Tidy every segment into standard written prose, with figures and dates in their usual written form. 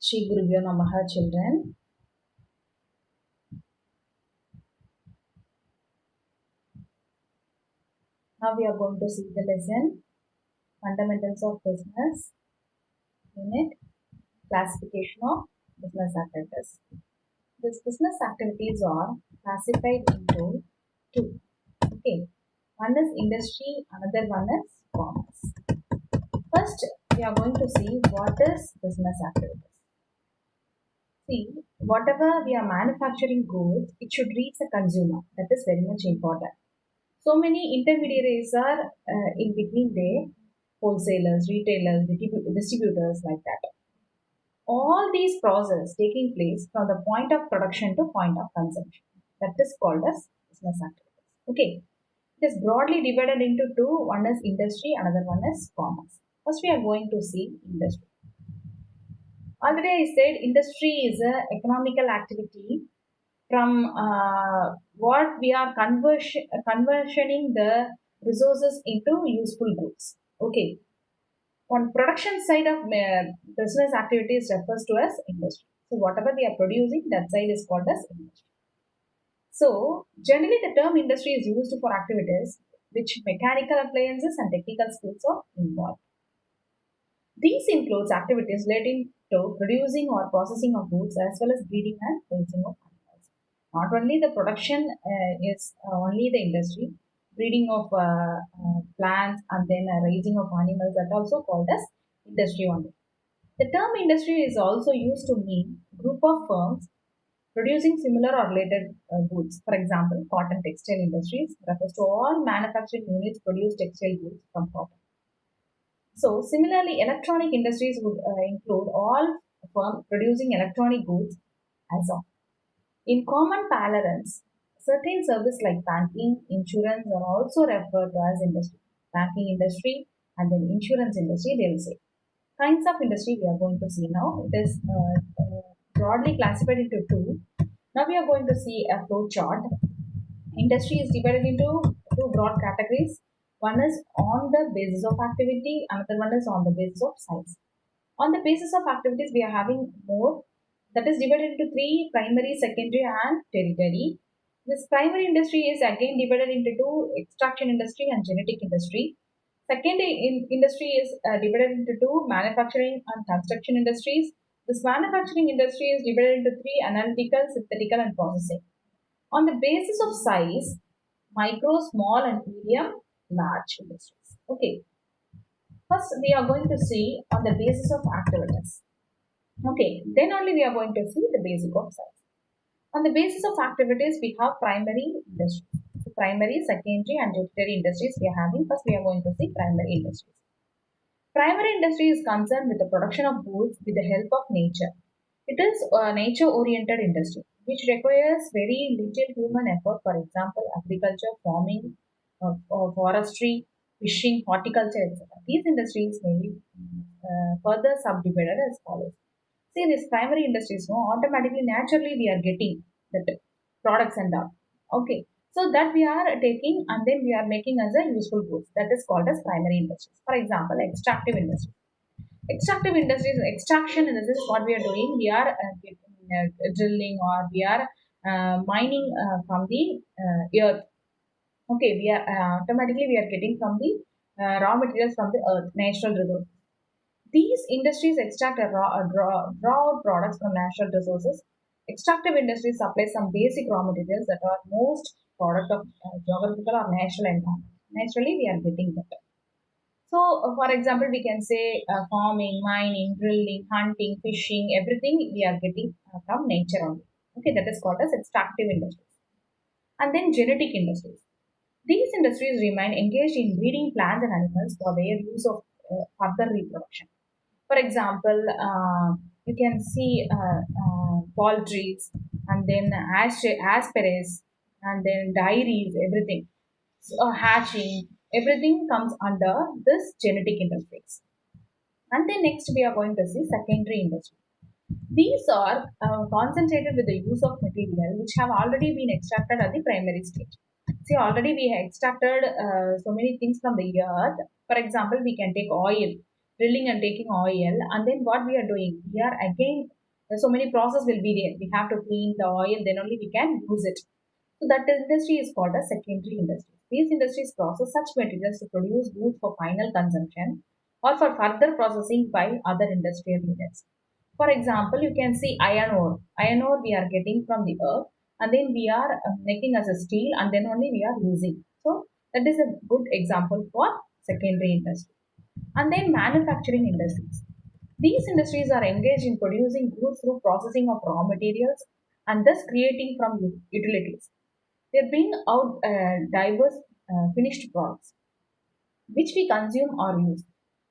Shri Gurubhyo Namaha, children. Now we are going to see the lesson Fundamentals of Business Unit Classification of Business Activities. These business activities are classified into two. Okay, one is industry, another one is commerce. First, we are going to see what is business activities. See, whatever we are manufacturing goods, it should reach the consumer. That is very much important. So many intermediaries are in between there, wholesalers, retailers, distributors like that. All these processes taking place from the point of production to point of consumption. That is called as business activities. Okay. It is broadly divided into two. One is industry, another one is commerce. First, we are going to see industry. Already I said industry is a economical activity from what we are conversioning the resources into useful goods. Okay. On production side of business activities refers to as industry. So whatever we are producing, that side is called as industry. So generally the term industry is used for activities which mechanical appliances and technical skills are involved. These includes activities relating to producing or processing of goods as well as breeding and raising of animals. Not only the production is only the industry, breeding of plants and then raising of animals that also called as industry only. The term industry is also used to mean group of firms producing similar or related goods. For example, cotton textile industries refers to all manufacturing units produce textile goods from cotton. So, similarly, electronic industries would include all firms producing electronic goods as of. In common parlance, certain services like banking, insurance are also referred to as industry. Banking industry and then insurance industry, they will say. Kinds of industry we are going to see now. It is broadly classified into two. Now we are going to see a flow chart. Industry is divided into two broad categories. One is on the basis of activity, another one is on the basis of size. On the basis of activities, we are having more that is divided into three: primary, secondary, and tertiary. This primary industry is again divided into two: extraction industry and genetic industry. Secondary industry is divided into two: manufacturing and construction industries. This manufacturing industry is divided into three: analytical, synthetical, and processing. On the basis of size, micro, small, and medium, large industries. Okay. First, we are going to see on the basis of activities. Okay, then only we are going to see the basic of size. On the basis of activities, we have primary industries. So primary, secondary, and tertiary industries we are having. First, we are going to see primary industries. Primary industry is concerned with the production of goods with the help of nature. It is a nature-oriented industry which requires very little human effort. For example, agriculture, farming, forestry, fishing, horticulture, etc. These industries may be further subdivided as follows. See, these primary industries, no, automatically, naturally, we are getting the products and all. Okay, so that we are taking and then we are making as a useful goods. That is called as primary industries. For example, extractive industries. Extractive industries, extraction, and this is what we are doing. We are drilling or we are mining from the earth. Okay, we are automatically we are getting from the raw materials from the earth, natural resources. These industries extract draw out products from natural resources. Extractive industries supply some basic raw materials that are most product of geographical or natural environment. Naturally, we are getting that. So, for example, we can say farming, mining, drilling, hunting, fishing, everything we are getting from nature only. Okay, that is called as extractive industries. And then genetic industries. These industries remain engaged in breeding plants and animals for their use of further reproduction. For example, you can see poultries and then asperes and then dairies, everything. So, hatching, everything comes under this genetic industries. And then next we are going to see secondary industry. These are concentrated with the use of material which have already been extracted at the primary stage. See, already we have extracted so many things from the earth. For example, we can take oil, drilling and taking oil, and then what we are doing? We are again So many process will be there. We have to clean the oil, then only we can use it. So that industry is called a secondary industry. These industries process such materials to produce goods for final consumption or for further processing by other industrial units. For example, you can see iron ore. Iron ore we are getting from the earth, and then we are making as a steel, and then only we are using. So that is a good example for secondary industry. And then manufacturing industries. These industries are engaged in producing goods through processing of raw materials and thus creating from utilities. They bring out diverse finished products which we consume or use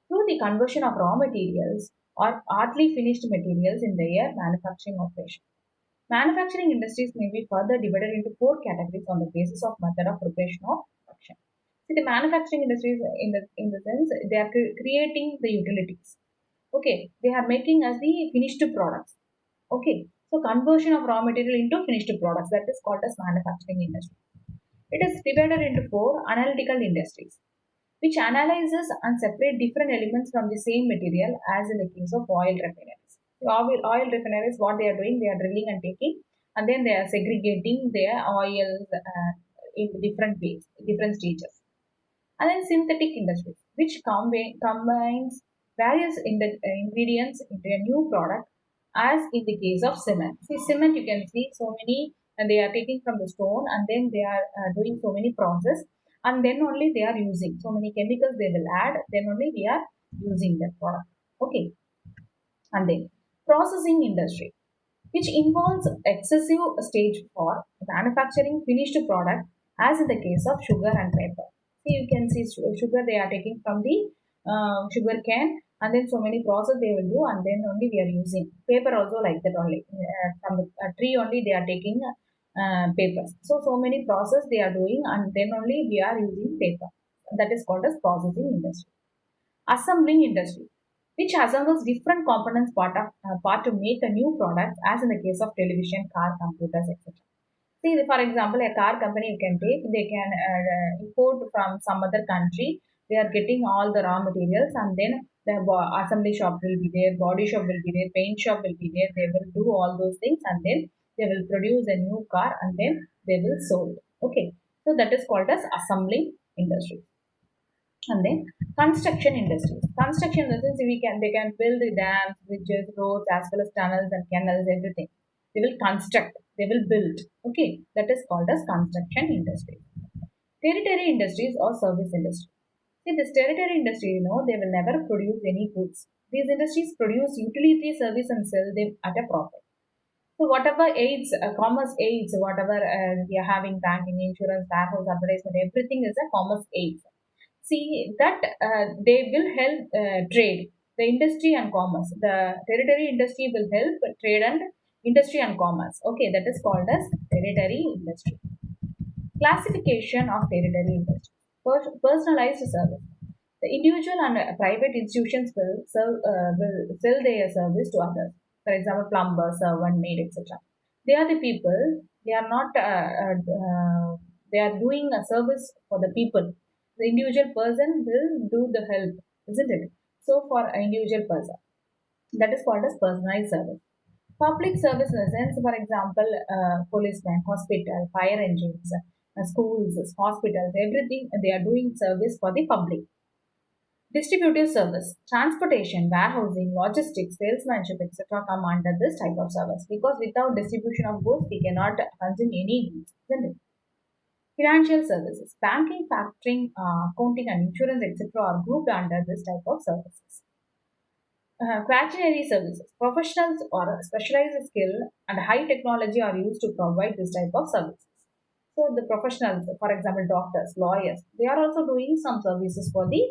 through the conversion of raw materials or partly finished materials in their manufacturing operation. Manufacturing industries may be further divided into four categories on the basis of method of preparation or production. See, the manufacturing industries, in the sense, they are creating the utilities. Okay, they are making as the finished products. Okay, so conversion of raw material into finished products, that is called as manufacturing industry. It is divided into four analytical industries, which analyzes and separate different elements from the same material, as in the case of oil refineries. The oil refineries, what they are doing, they are drilling and taking, and then they are segregating their oils in different ways, different stages. And then synthetic industries, which combines various ingredients into a new product, as in the case of cement. See, cement, you can see so many, and they are taking from the stone, and then they are doing so many process, and then only they are using so many chemicals they will add, then only we are using that product. Okay, and then processing industry, which involves excessive stage for manufacturing finished product, as in the case of sugar and paper. See, you can see sugar they are taking from the sugar cane, and then so many process they will do, and then only we are using paper also like that only. From the tree only they are taking papers. So many process they are doing, and then only we are using paper. That is called as processing industry. Assembling industry, which assembles different components part to make a new product, as in the case of television, car, computers, etc. See, for example, a car company you can take, they can import from some other country. They are getting all the raw materials, and then the assembly shop will be there, body shop will be there, paint shop will be there. They will do all those things, and then they will produce a new car, and then they will sold. Okay, so that is called as assembling industry. And then construction industries. Construction industries, they can build the dams, bridges, roads, as well as tunnels and canals, everything. They will construct, they will build. Okay, that is called as construction industry. Territory industries or service industry. See, this territory industry, they will never produce any goods. These industries produce utility service and sell them at a profit. So whatever aids, commerce aids, whatever we are having, banking, insurance, warehouse, advertisement, everything is a commerce aid. See that they will help trade, the industry and commerce. The territory industry will help trade and industry and commerce. Okay, that is called as territory industry. Classification of territory industry. Personalized service. The individual and private institutions will sell their service to others. For example, plumber, servant, maid, etc. They are the people. They are not. They are doing a service for the people. The individual person will do the help, isn't it? So for an individual person, that is called as personalized service. Public service in the sense, for example, policemen, hospital, fire engines, schools, hospitals, everything they are doing service for the public. Distributive service, transportation, warehousing, logistics, salesmanship, etc. come under this type of service, because without distribution of goods, we cannot consume any goods, isn't it? Financial services, banking, factoring, accounting, and insurance, etc. are grouped under this type of services. Quaternary services, professionals or specialized skill and high technology are used to provide this type of services. So the professionals, for example, doctors, lawyers, they are also doing some services for the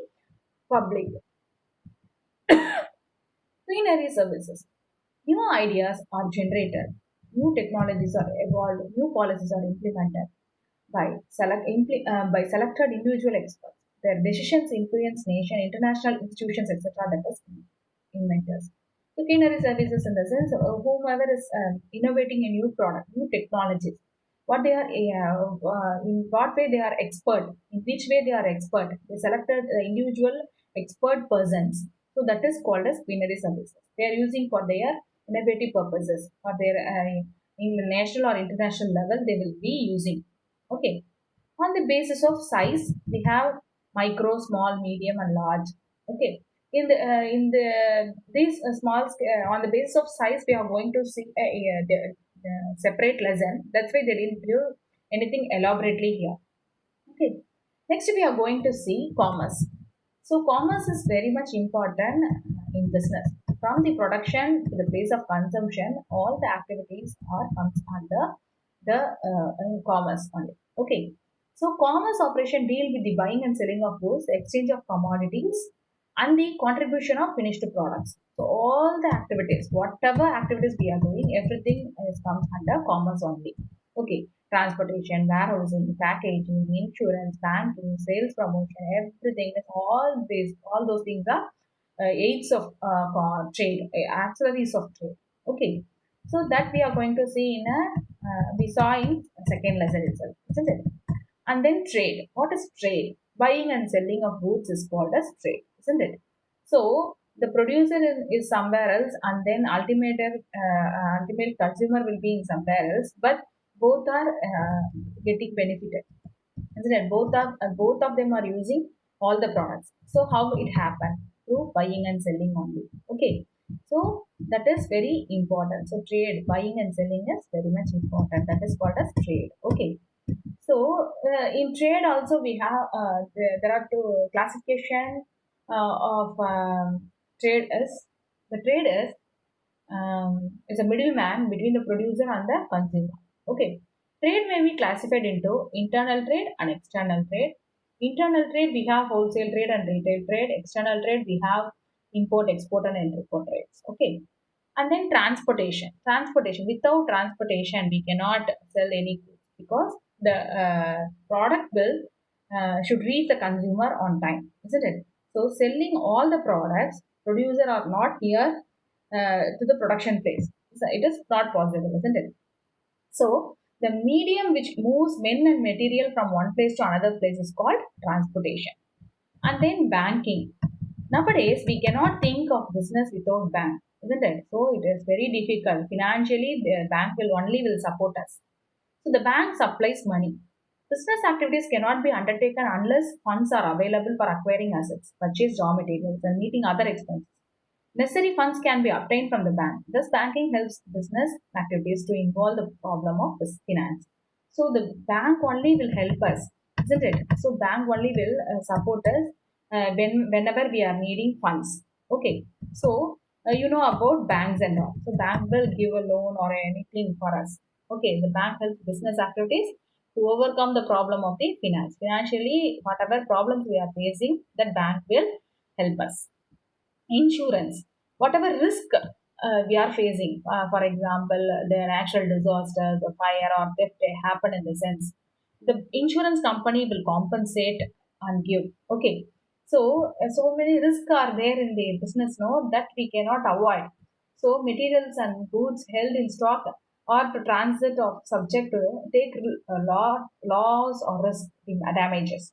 public. Plenary services. New ideas are generated, new technologies are evolved, new policies are implemented by selected individual experts. Their decisions influence nation, international institutions, etc. That is inventors. Plenary services in the sense whomever is innovating a new product, new technologies, what they are in what way they are expert, in which way they are expert. They selected individual expert persons. So that is called as plenary services. They are using for their innovative purposes for their in the national or international level they will be using. Okay. On the basis of size, we have micro, small, medium, and large. Okay. In the these on the basis of size, we are going to see the separate lesson. That's why they didn't do anything elaborately here. Okay. Next, we are going to see commerce. So, commerce is very much important in business. From the production to the place of consumption, all the activities are comes under the commerce only. Okay. So, commerce operation deal with the buying and selling of goods, the exchange of commodities, and the contribution of finished products. So, all the activities, whatever activities we are doing, everything is comes under commerce only. Okay, transportation, warehousing, packaging, insurance, banking, sales promotion, everything is all those things are aids of trade, auxiliaries of trade. Okay, so that we are going to see in a we saw in second lesson itself, isn't it? And then trade. What is trade? Buying and selling of goods is called as trade, isn't it? So the producer is somewhere else, and then ultimate consumer will be in somewhere else, but both are getting benefited, isn't it? Both of them are using all the products. So how it happened? Through buying and selling only. Okay. So that is very important. So trade, buying and selling is very much important. That is called as trade. Okay. So in trade also we have there are two classification of trade is a middleman between the producer and the consumer. Okay, trade may be classified into internal trade and external trade. Internal trade we have wholesale trade and retail trade. External trade we have import, export, and import trades. Okay, and then transportation. Transportation. Without transportation, we cannot sell any goods because the product will should reach the consumer on time, isn't it? So selling all the products, producer are not here to the production place. So it is not possible, isn't it? So the medium which moves men and material from one place to another place is called transportation. And then banking. Nowadays, we cannot think of business without bank, isn't it? So it is very difficult. Financially, the bank will support us. So the bank supplies money. Business activities cannot be undertaken unless funds are available for acquiring assets, purchase raw materials, and meeting other expenses. Necessary funds can be obtained from the bank. Thus, banking helps business activities to involve the problem of finance. So, the bank only will help us, isn't it? So, bank only will support us whenever we are needing funds. Okay. So, you know about banks and all. So, bank will give a loan or anything for us. Okay. The bank helps business activities to overcome the problem of the finance. Financially, whatever problems we are facing, the bank will help us. Insurance, whatever risk we are facing, for example the natural disasters or fire or theft happen, in the sense the insurance company will compensate and give. Okay, so so many risks are there in the business, no, that we cannot avoid. So materials and goods held in stock or to transit or subject to take loss or risk in damages.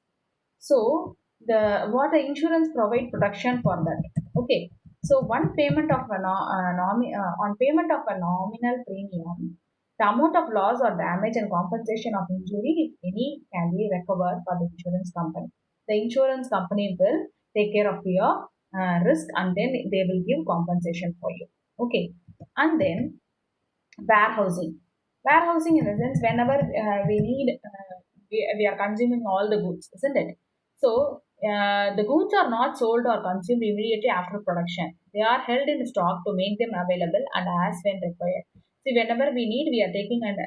So the what the insurance provide protection for that. Okay. So one payment of a on payment of a nominal premium, the amount of loss or damage and compensation of injury, if any, can be recovered for the insurance company. The insurance company will take care of your risk, and then they will give compensation for you. Okay. And then warehousing. Warehousing in the sense whenever we are consuming all the goods, isn't it? So the goods are not sold or consumed immediately after production. They are held in stock to make them available and as when required. See, whenever we need, we are taking and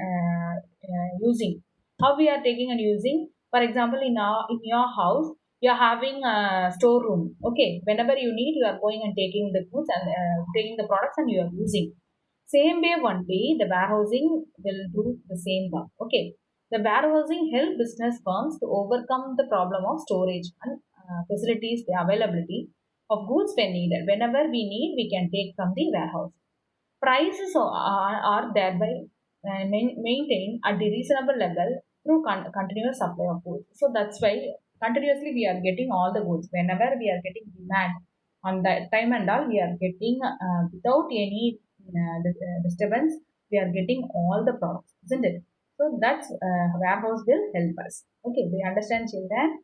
using. How we are taking and using? For example, in your house, you are having a storeroom. Okay, whenever you need, you are going and taking the goods and taking the products and you are using. Same way only the warehousing will do the same work. Okay. The warehousing help business firms to overcome the problem of storage and facilities, the availability of goods when needed. Whenever we need, we can take from the warehouse. Prices are thereby maintained at the reasonable level through continuous supply of goods. So that's why continuously we are getting all the goods. Whenever we are getting demand on that time and all, we are getting without any disturbance, we are getting all the products, isn't it? So that's warehouse will help us. Okay, do you understand, children?